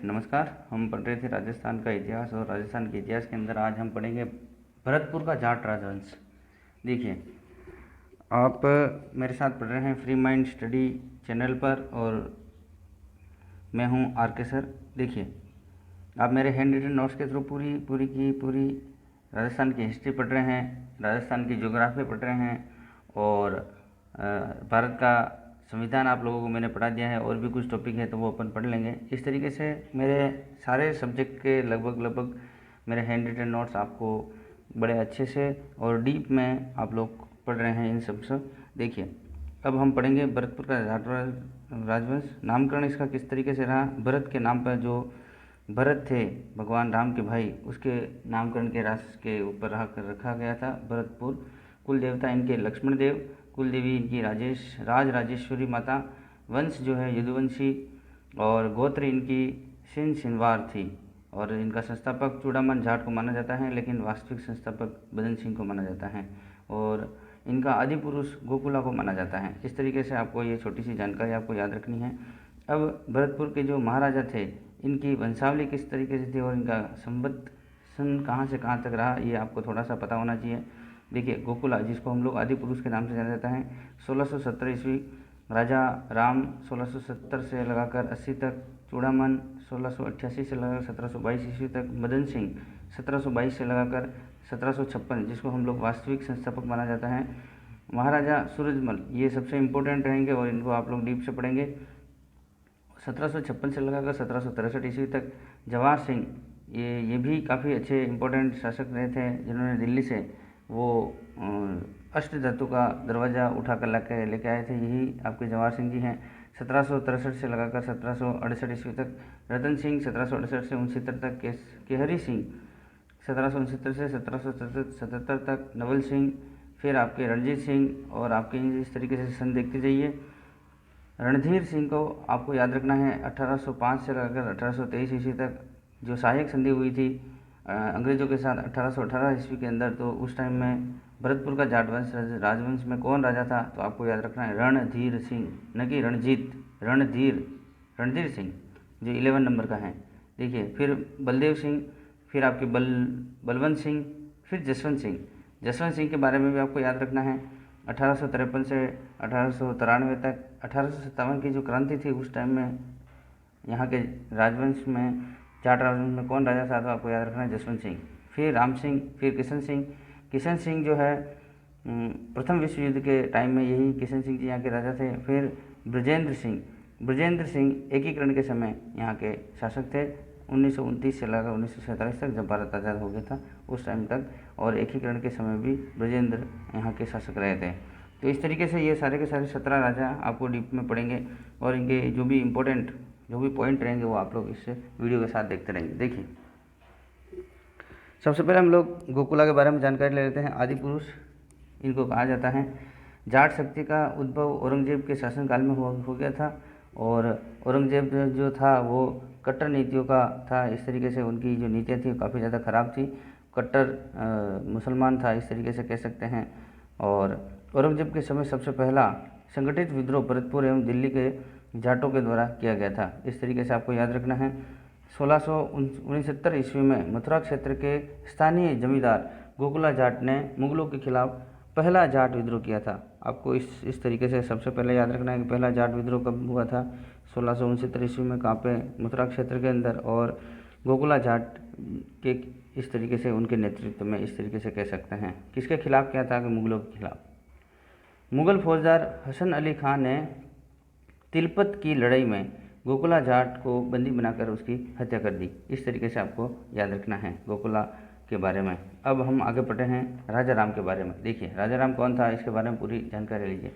नमस्कार। हम पढ़ रहे थे राजस्थान का इतिहास और राजस्थान के इतिहास के अंदर आज हम पढ़ेंगे भरतपुर का जाट राजवंश। देखिए, आप मेरे साथ पढ़ रहे हैं फ्री माइंड स्टडी चैनल पर और मैं हूं आर के सर। देखिए, आप मेरे हैंड रिटन नोट्स के थ्रू पूरी राजस्थान की हिस्ट्री पढ़ रहे हैं, राजस्थान की ज्योग्राफी पढ़ रहे हैं और भारत का संविधान आप लोगों को मैंने पढ़ा दिया है। और भी कुछ टॉपिक है तो वो अपन पढ़ लेंगे। इस तरीके से मेरे सारे सब्जेक्ट के लगभग मेरे हैंड रिटन नोट्स आपको बड़े अच्छे से और डीप में आप लोग पढ़ रहे हैं इन सब से। देखिए, अब हम पढ़ेंगे भरतपुर का जाट राजवंश। नामकरण इसका किस तरीके से रहा। भरत के नाम पर जो भरत थे भगवान राम के भाई, उसके नामकरण के राष्ट्र के ऊपर रखा गया था भरतपुर। कुल देवता इनके लक्ष्मण देव, कुल देवी इनकी राजेश्वरी माता, वंश जो है यदुवंशी और गोत्र इनकी सिनवार थी। और इनका संस्थापक चूड़ामन जाट को माना जाता है, लेकिन वास्तविक संस्थापक बदन सिंह को माना जाता है और इनका आदि पुरुष गोकुला को माना जाता है। इस तरीके से आपको ये छोटी सी जानकारी आपको याद रखनी है। अब भरतपुर के जो महाराजा थे, इनकी वंशावली किस तरीके से थी और इनका संबद्ध सन कहाँ से कहाँ तक रहा, ये आपको थोड़ा सा पता होना चाहिए। देखिए, गोकुला जिसको हम लोग आदि पुरुष के नाम से जाना जाता है, 1670 ईस्वी राजा राम 1670 से लगाकर 80 तक, चूड़ामन 1688 से लगाकर 1722 ईस्वी तक, मदन सिंह 1722 से लगाकर 1756 जिसको हम लोग वास्तविक संस्थापक माना जाता है, महाराजा सूरजमल, ये सबसे इम्पोर्टेंट रहेंगे और इनको आप लोग डीप से पढ़ेंगे। 1756 से लगाकर 1763 ईस्वी तक जवाहर सिंह, ये भी काफ़ी अच्छे इम्पोर्टेंट शासक रहे थे, जिन्होंने दिल्ली से वो अष्ट धातु का दरवाज़ा उठा कर लेके आए थे। यही आपके जवाहर सिंह जी हैं। 1763 से लगाकर 1768 ईस्वी तक रतन सिंह, 1768 से 69 तक केहरी सिंह, 1769 से 1777 तक नवल सिंह, फिर आपके रणजीत सिंह और आपके इस तरीके से सन देखते जाइए। रणधीर सिंह को आपको याद रखना है 1805 से लगाकर 1823 ईस्वी तक, जो सहायक संधि हुई थी अंग्रेज़ों के साथ 1818 ईस्वी के अंदर। तो उस टाइम में भरतपुर का जाट वंश राजवंश में कौन राजा था, तो आपको याद रखना है रणधीर सिंह, न कि रणजीत, रणधीर सिंह जो 11 नंबर का है। देखिए, फिर बलदेव सिंह, फिर आपके बलवंत सिंह, फिर जसवंत सिंह के बारे में भी आपको याद रखना है। 1853 से 1893 तक, 1857 की जो क्रांति थी उस टाइम में यहाँ के राजवंश में, जाट राजवंश में कौन राजा था, तो आपको याद रखना है जसवंत सिंह। फिर राम सिंह, फिर किशन सिंह जो है प्रथम विश्व युद्ध के टाइम में यही किशन सिंह जी यहाँ के राजा थे। फिर ब्रजेंद्र सिंह एकीकरण के समय यहाँ के शासक थे, 1929 से लेकर 1947 तक, जब भारत आज़ाद हो गया था उस टाइम तक, और एकीकरण के समय भी ब्रजेंद्र यहाँ के शासक रहे थे। तो इस तरीके से ये सारे के सारे 17 राजा आपको डीप में पढ़ेंगे और इनके जो भी पॉइंट रहेंगे वो आप लोग इस वीडियो के साथ देखते रहेंगे। देखिए, सबसे पहले हम लोग गोकुला के बारे में जानकारी ले लेते हैं। आदि पुरुष इनको कहा जाता है। जाट शक्ति का उद्भव औरंगजेब के शासनकाल में हो गया था और औरंगजेब जो था वो कट्टर नीतियों का था। इस तरीके से उनकी जो नीतियाँ थी काफ़ी ज़्यादा ख़राब थी, कट्टर मुसलमान था इस तरीके से कह सकते हैं। और औरंगजेब के समय सबसे पहला संगठित विद्रोह भरतपुर एवं दिल्ली के जाटों के द्वारा किया गया था। इस तरीके से आपको याद रखना है। 1669 ईस्वी में मथुरा क्षेत्र के स्थानीय जमींदार गोकुला जाट ने मुगलों के खिलाफ पहला जाट विद्रोह किया था। आपको इस तरीके से सबसे पहले याद रखना है कि पहला जाट विद्रोह कब हुआ था, 1669 ईस्वी में, कहाँ पे, मथुरा क्षेत्र के अंदर। और गोकुला जाट के इस तरीके से उनके नेतृत्व में इस तरीके से कह सकते हैं। किसके खिलाफ किया था, कि मुगलों के खिलाफ। मुगल फौजदार हसन अली खान ने तिलपत की लड़ाई में गोकुला जाट को बंदी बनाकर उसकी हत्या कर दी। इस तरीके से आपको याद रखना है गोकुला के बारे में। अब हम आगे बढ़े हैं राजा राम के बारे में। देखिए, राजा राम कौन था, इसके बारे में पूरी जानकारी लीजिए।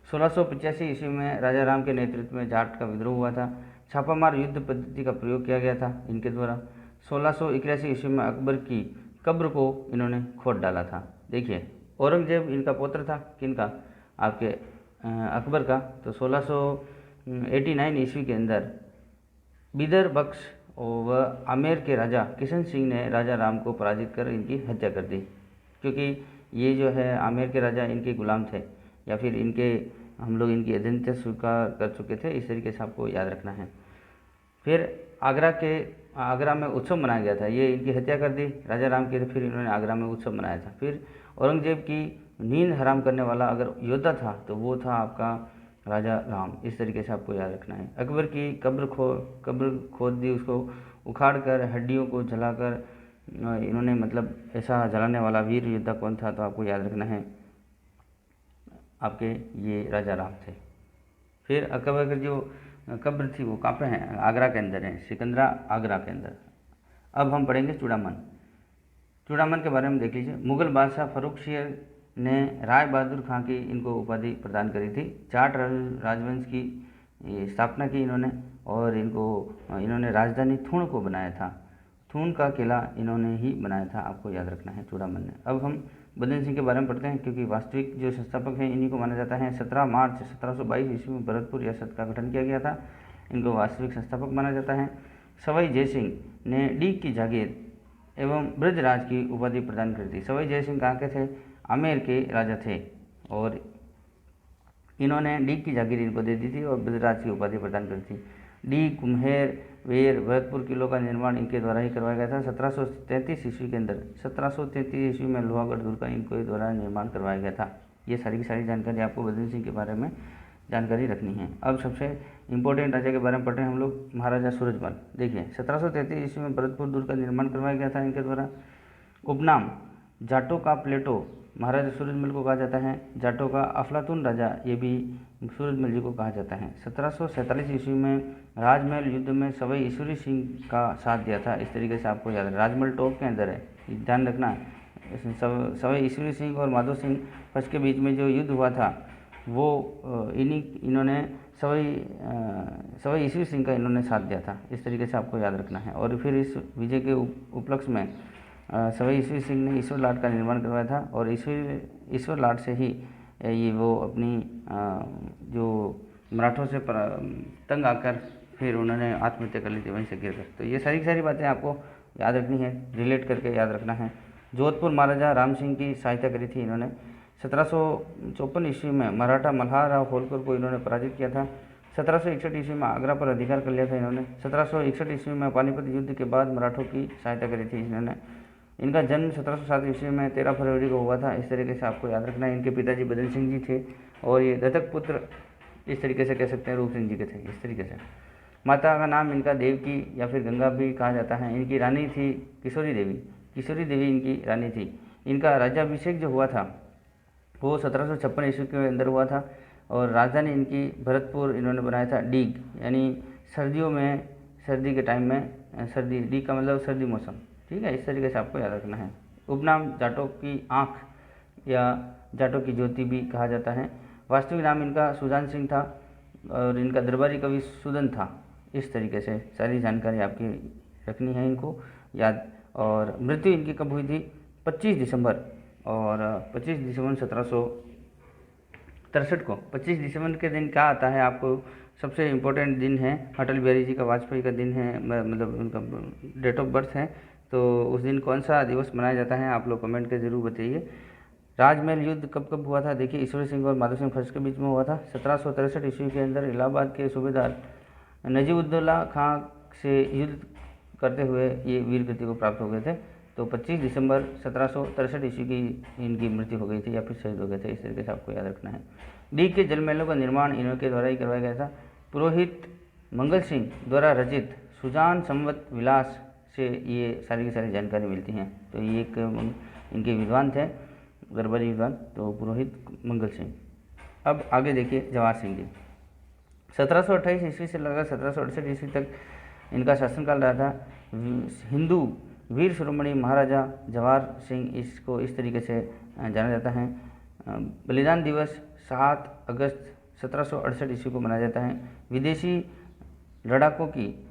1685 ईस्वी में राजा राम के नेतृत्व में जाट का विद्रोह हुआ था। छापामार युद्ध पद्धति का प्रयोग किया गया था इनके द्वारा। 1681 ईस्वी में अकबर की कब्र को इन्होंने खोद डाला था। देखिए, औरंगजेब इनका पुत्र था, किनका, आपके अकबर का। तो 1689 ईस्वी के अंदर बिदर बख्श व आमेर के राजा किशन सिंह ने राजा राम को पराजित कर इनकी हत्या कर दी, क्योंकि ये जो है आमेर के राजा इनके गुलाम थे, या फिर हम लोग इनकी अधीनता स्वीकार कर चुके थे। इस तरीके से आपको याद रखना है। फिर आगरा में उत्सव मनाया गया था। ये इनकी हत्या कर दी राजा राम की, तो फिर इन्होंने आगरा में उत्सव मनाया था। फिर औरंगजेब की नींद हराम करने वाला अगर योद्धा था तो वो था आपका राजा राम। इस तरीके से आपको याद रखना है। अकबर की कब्र खोद दी, उसको उखाड़ कर हड्डियों को जलाकर इन्होंने मतलब ऐसा जलाने वाला वीर योद्धा कौन था, तो आपको याद रखना है आपके ये राजा राम थे। फिर अकबर की जो कब्र थी वो कहाँ पे है, आगरा के अंदर है, सिकंदरा आगरा के अंदर। अब हम पढ़ेंगे चूड़ामन। चूड़ामन के बारे में देख लीजिए। मुगल बादशाह फर्रुखशियर ने राय बहादुर खां की इनको उपाधि प्रदान करी थी। जाट राजवंश की स्थापना की इन्होंने, और इन्होंने राजधानी थूण को बनाया था। थून का किला इन्होंने ही बनाया था, आपको याद रखना है चूड़ामन ने। अब हम बदन सिंह के बारे में पढ़ते हैं, क्योंकि वास्तविक जो संस्थापक हैं इन्हीं को माना जाता है। 17 मार्च 1722 ईस्वी में भरतपुर रियासत का गठन किया गया था, इनको वास्तविक संस्थापक माना जाता है। सवाई जयसिंह ने डीग की जागीर एवं ब्रजराज की उपाधि प्रदान करी थी। सवाई जयसिंह कहाँ के थे, आमेर के राजा थे, और इन्होंने डीग की जागीर इनको दे दी थी और ब्रजराज की उपाधि प्रदान करी थी। डीग, कुम्हेर, वेर, भरतपुर किलों का निर्माण इनके द्वारा ही करवाया गया था। 1733 ईस्वी के अंदर 1733 ईस्वी में लोहागढ़ दुर्ग का इनके द्वारा निर्माण करवाया गया था। ये सारी की सारी जानकारी आपको बदन सिंह के बारे में जानकारी रखनी है। अब सबसे इंपॉर्टेंट राजा के बारे में पढ़ रहे हैं हम लोग, महाराजा सूरजमल। देखिए 1733 ईस्वी में भरतपुर दुर्ग का निर्माण करवाया गया था इनके द्वारा। उपनाम जाटों का प्लेटो महाराजा सूरजमल को कहा जाता है। जाटों का अफलातून राजा, ये भी सूरजमल जी को कहा जाता है। 1747 ईस्वी में राजमहल युद्ध में सवाई ईश्वरी सिंह का साथ दिया था। इस तरीके से आपको याद है, राजमहल टॉप के अंदर है, ध्यान रखना। सवाई ईश्वरी सिंह और माधो सिंह फर्स्ट के बीच में जो युद्ध हुआ था वो इन्होंने सवाई ईश्वरी सिंह का इन्होंने साथ दिया था। इस तरीके से आपको याद रखना है। और फिर इस विजय के उपलक्ष्य में सवाई ईश्वरी सिंह ने ईश्वर लाट का निर्माण करवाया था, और ईश्वर लाट से ही ये वो अपनी जो मराठों से तंग आकर फिर उन्होंने आत्महत्या कर ली थी वहीं से गिर कर। तो ये सारी सारी बातें आपको याद रखनी है, रिलेट करके याद रखना है। जोधपुर महाराजा राम सिंह की सहायता करी थी इन्होंने। 1754 ईस्वी में मराठा मल्हारराव होलकर को इन्होंने पराजित किया था। 1761 ईस्वी में आगरा पर अधिकार कर लिया था इन्होंने। 1761 ईस्वी में पानीपत युद्ध के बाद मराठों की सहायता करी थी इन्होंने। इनका जन्म 1707 ईस्वी में 13 फरवरी को हुआ था। इस तरीके से आपको याद रखना है। इनके पिताजी बदन सिंह जी थे, और ये दत्तक पुत्र इस तरीके से कह सकते हैं रूप सिंह जी के थे। इस तरीके से माता का नाम इनका देवकी या फिर गंगा भी कहा जाता है। इनकी रानी थी किशोरी देवी इनकी रानी थी। इनका राज्याभिषेक जो हुआ था वो 1756 ईस्वी के अंदर हुआ था, और राजधानी इनकी भरतपुर इन्होंने बनाया था। डीग यानी सर्दियों में, सर्दी के टाइम में सर्दी, डीग का मतलब सर्दी मौसम, ठीक है। इस तरीके से आपको याद रखना है। उपनाम जाटों की आँख या जाटों की ज्योति भी कहा जाता है। वास्तविक नाम इनका सुजान सिंह था, और इनका दरबारी कवि सुदन था। इस तरीके से सारी जानकारी आपकी रखनी है इनको याद। और मृत्यु इनकी कब हुई थी, 25 दिसंबर, और 25 दिसंबर 1763 को। 25 दिसंबर के दिन क्या आता है, आपको सबसे इम्पोर्टेंट दिन है, अटल बिहारी जी का वाजपेयी का दिन है, मतलब उनका डेट ऑफ बर्थ है। तो उस दिन कौन सा दिवस मनाया जाता है, आप लोग कमेंट के जरूर बताइए। राजमहल युद्ध कब हुआ था, देखिए ईश्वरी सिंह और माधो सिंह फर्स्ट के बीच में हुआ था। 1763 ईस्वी के अंदर इलाहाबाद के सूबेदार नजीबुद्दौला खां से युद्ध करते हुए ये वीर गति को प्राप्त हो गए थे। तो 25 दिसंबर 1763 ईस्वी की इनकी मृत्यु हो गई थी, या फिर शहीद हो गए थे। इस तरीके से आपको याद रखना है। डीग के जल महलों का निर्माण इनके द्वारा ही करवाया गया था। पुरोहित मंगल सिंह द्वारा रचित सुजान संवत विलास से ये सारी की सारी जानकारी मिलती हैं। तो ये एक इनके विद्वान थे, दरबारी विद्वान, तो पुरोहित मंगल सिंह। अब आगे देखिए जवाहर सिंह जी। 1728 ईस्वी से लगाकर 1768 ईस्वी तक इनका शासनकाल रहा था। हिंदू वीर शिरोमणि महाराजा जवाहर सिंह इसको इस तरीके से जाना जाता है। बलिदान दिवस 7 अगस्त 1768 ईस्वी को मनाया जाता है। विदेशी लड़ाकों की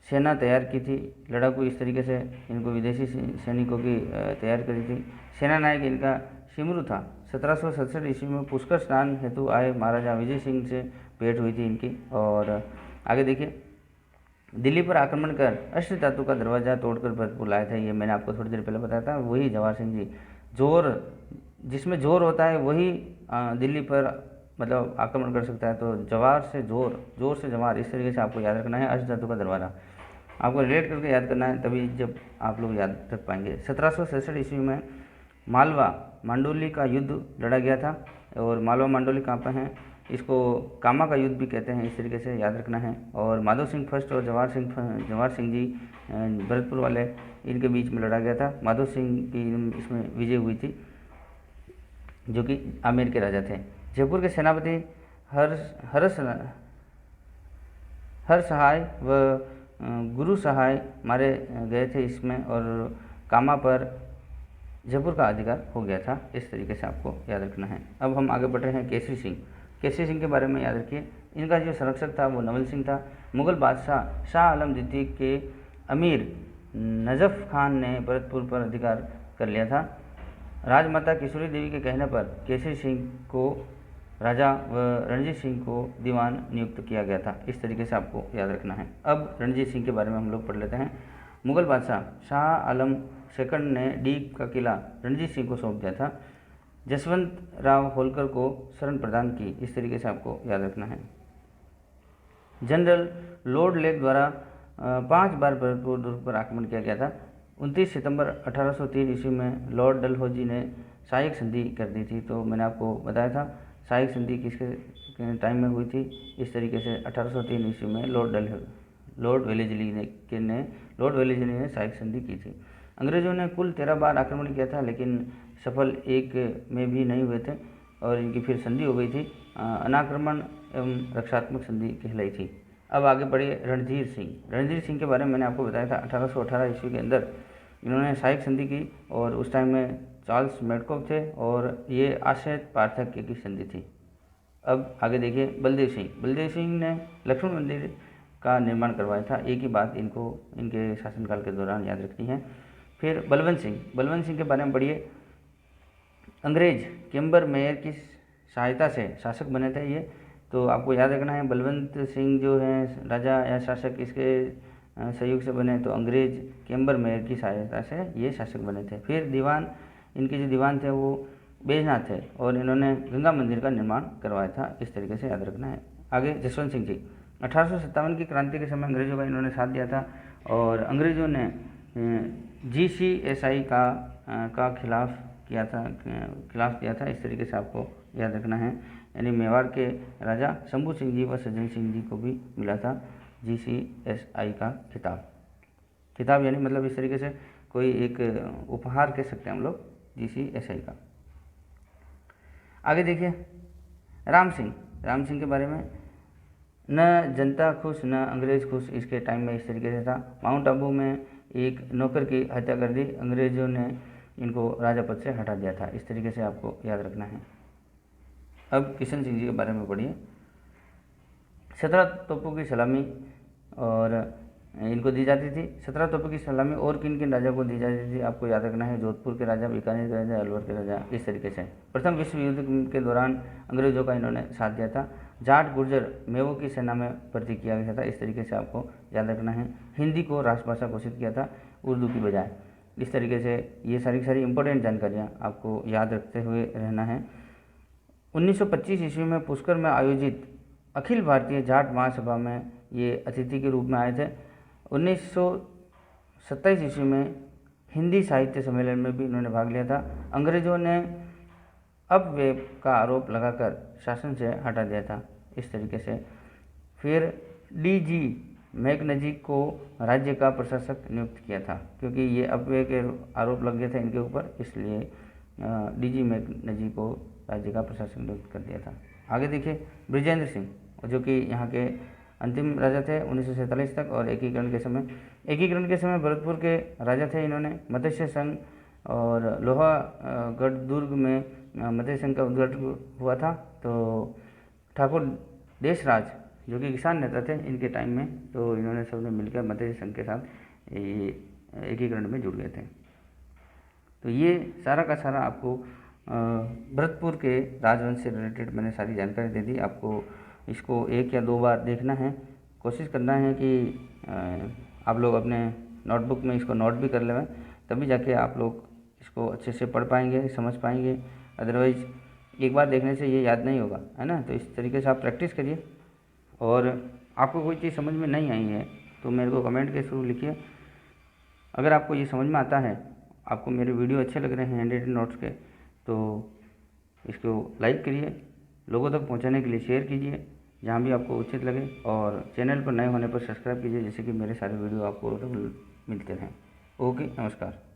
सेना तैयार की थी। लड़ाकू इस तरीके से इनको विदेशी सैनिकों की तैयार करी थी। सेना नायक इनका शिमरू था। 1767 ईस्वी में पुष्कर स्नान हेतु आए महाराजा विजय सिंह से भेंट हुई थी इनकी। और आगे देखिए, दिल्ली पर आक्रमण कर अष्ट धातु का दरवाजा तोड़कर भरतपुर लाए थे। ये मैंने आपको थोड़ी देर पहले बताया था, वही जवाहर सिंह जी। जोर जिसमें जोर होता है वही दिल्ली पर मतलब आक्रमण कर सकता है। तो जवार से जोर, जोर से जवार, इस तरीके से आपको याद रखना है। अष्ट धातु का दरबारा आपको रिलेट करके याद करना है, तभी जब आप लोग याद रख पाएंगे। 1767 ईस्वी में मालवा मांडोली का युद्ध लड़ा गया था। और मालवा मांडोली कहाँ पर हैं, इसको कामा का युद्ध भी कहते हैं, इस तरीके से याद रखना है। और माधव सिंह फर्स्ट और जवाहर सिंह जी भरतपुर वाले, इनके बीच में लड़ा गया था। माधव सिंह की इसमें विजय हुई थी, जो कि आमेर के राजा थे। जयपुर के सेनापति हर सहाय व गुरु सहाय मारे गए थे इसमें, और कामा पर जयपुर का अधिकार हो गया था। इस तरीके से आपको याद रखना है। अब हम आगे बढ़ रहे हैं। केसरी सिंह, केसरी सिंह के बारे में याद रखिए। इनका जो संरक्षक था वो नवल सिंह था। मुगल बादशाह शाह आलम द्वितीय के अमीर नजफ खान ने भरतपुर पर अधिकार कर लिया था। राजमाता किशोरी देवी के कहने पर केसरी सिंह को राजा व रणजीत सिंह को दीवान नियुक्त किया गया था। इस तरीके से आपको याद रखना है। अब रणजीत सिंह के बारे में हम लोग पढ़ लेते हैं। मुगल बादशाह शाह आलम सेकंड ने डीग का किला रणजीत सिंह को सौंप दिया था। जसवंत राव होलकर को शरण प्रदान की। इस तरीके से आपको याद रखना है। जनरल लॉर्ड लेक द्वारा 5 बार भरतपुर दुर्ग पर आक्रमण किया गया था। 29 सितंबर 1803 ईस्वी में लॉर्ड डलहौजी ने सहायक संधि कर दी थी। तो मैंने आपको बताया था सहायक संधि किसके टाइम में हुई थी। इस तरीके से 1803 ईस्वी में लॉर्ड वेलेस्ली ने सहायक संधि की थी। अंग्रेजों ने कुल 13 बार आक्रमण किया था, लेकिन सफल एक में भी नहीं हुए थे, और इनकी फिर संधि हो गई थी। अनाक्रमण एवं रक्षात्मक संधि कहलाई थी। अब आगे बढ़िए। रणधीर सिंह के बारे में मैंने आपको बताया था 1818 ईस्वी के अंदर इन्होंने सहायक संधि की, और उस टाइम में चार्ल्स मेडकॉफ थे, और ये आश्रित पार्थक्य की संधि थी। अब आगे देखिए। बलदेव सिंह ने लक्ष्मण मंदिर का निर्माण करवाया था। एक ही बात इनको इनके शासनकाल के दौरान याद रखनी है। फिर बलवंत सिंह के बारे में पढ़िए। अंग्रेज केम्बर मेयर की सहायता से शासक बने थे ये, तो आपको याद रखना है। बलवंत सिंह जो है राजा या शासक, इसके सहयोग से बने, तो अंग्रेज केम्बर मेयर की सहायता से ये शासक बने थे। फिर दीवान, इनके जो दीवान थे वो बैजनाथ थे, और इन्होंने गंगा मंदिर का निर्माण करवाया था। इस तरीके से याद रखना है। आगे जसवंत सिंह जी, 1857 की क्रांति के समय अंग्रेजों का इन्होंने साथ दिया था, और अंग्रेजों ने GCSI का खिलाफ दिया था। इस तरीके से आपको याद रखना है। यानी मेवाड़ के राजा शंभू सिंह जी व सज्जन सिंह जी को भी मिला था GCSI का खिताब, यानी मतलब इस तरीके से कोई एक उपहार कह सकते हैं हम लोग GCSI का। आगे देखिए। राम सिंह के बारे में, न जनता खुश न अंग्रेज खुश, इसके टाइम में इस तरीके से था। माउंट आबू में एक नौकर की हत्या कर दी, अंग्रेजों ने इनको राजा पद से हटा दिया था। इस तरीके से आपको याद रखना है। अब किशन सिंह जी के बारे में पढ़िए। 17 तोपों की सलामी और इनको दी जाती थी। 17 तोपों की सलामी और किन किन राजा को दी जाती थी आपको याद रखना है। जोधपुर के राजा, बीकानेर के राजा, अलवर के राजा, इस तरीके से। प्रथम विश्व युद्ध के दौरान अंग्रेजों का इन्होंने साथ दिया था। जाट गुर्जर मेवों की सेना में भर्ती किया गया था। इस तरीके से आपको याद रखना है। हिंदी को राष्ट्रभाषा घोषित किया था उर्दू की बजाय। इस तरीके से ये सारी इंपॉर्टेंट जानकारियाँ आपको याद रखते हुए रहना है। 1925 ईस्वी में पुष्कर में आयोजित अखिल भारतीय जाट महासभा में ये अतिथि के रूप में आए थे। 1927 ईस्वी में हिंदी साहित्य सम्मेलन में भी इन्होंने भाग लिया था। अंग्रेजों ने अपव्यय का आरोप लगाकर शासन से हटा दिया था। इस तरीके से फिर DG मैकनजी को राज्य का प्रशासक नियुक्त किया था, क्योंकि ये अपव्यय के आरोप लग गए थे इनके ऊपर, इसलिए DG मैकनजी को राज्य का प्रशासक नियुक्त कर दिया था। आगे देखिए। बृजेंद्र सिंह, जो कि यहाँ के अंतिम राजा थे 1947 तक, और एकीकरण के समय भरतपुर के राजा थे। इन्होंने मत्स्य संघ और लोहागढ़ दुर्ग में मत्स्य संघ का उद्घाटन हुआ था। तो ठाकुर देशराज, जो कि किसान नेता थे इनके टाइम में, तो इन्होंने सबने मिलकर मत्स्य संघ के साथ एकीकरण में जुड़ गए थे। तो ये सारा का सारा आपको भरतपुर के राजवंश से रिलेटेड मैंने सारी जानकारी दे दी। आपको इसको 1 या 2 बार देखना है। कोशिश करना है कि आप लोग अपने नोटबुक में इसको नोट भी कर लें, तभी जाके आप लोग इसको अच्छे से पढ़ पाएंगे, समझ पाएंगे। अदरवाइज़ एक बार देखने से ये याद नहीं होगा, है ना। तो इस तरीके से आप प्रैक्टिस करिए। और आपको कोई चीज़ समझ में नहीं आई है तो मेरे को कमेंट के थ्रू लिखिए। अगर आपको ये समझ में आता है, आपको मेरे वीडियो अच्छे लग रहे हैं हैंड रिटन नोट्स के, तो इसको लाइक करिए, लोगों तक पहुंचाने के लिए शेयर कीजिए जहां भी आपको उचित लगे, और चैनल पर नए होने पर सब्सक्राइब कीजिए जिससे कि मेरे सारे वीडियो आपको मिलते रहें। ओके, नमस्कार।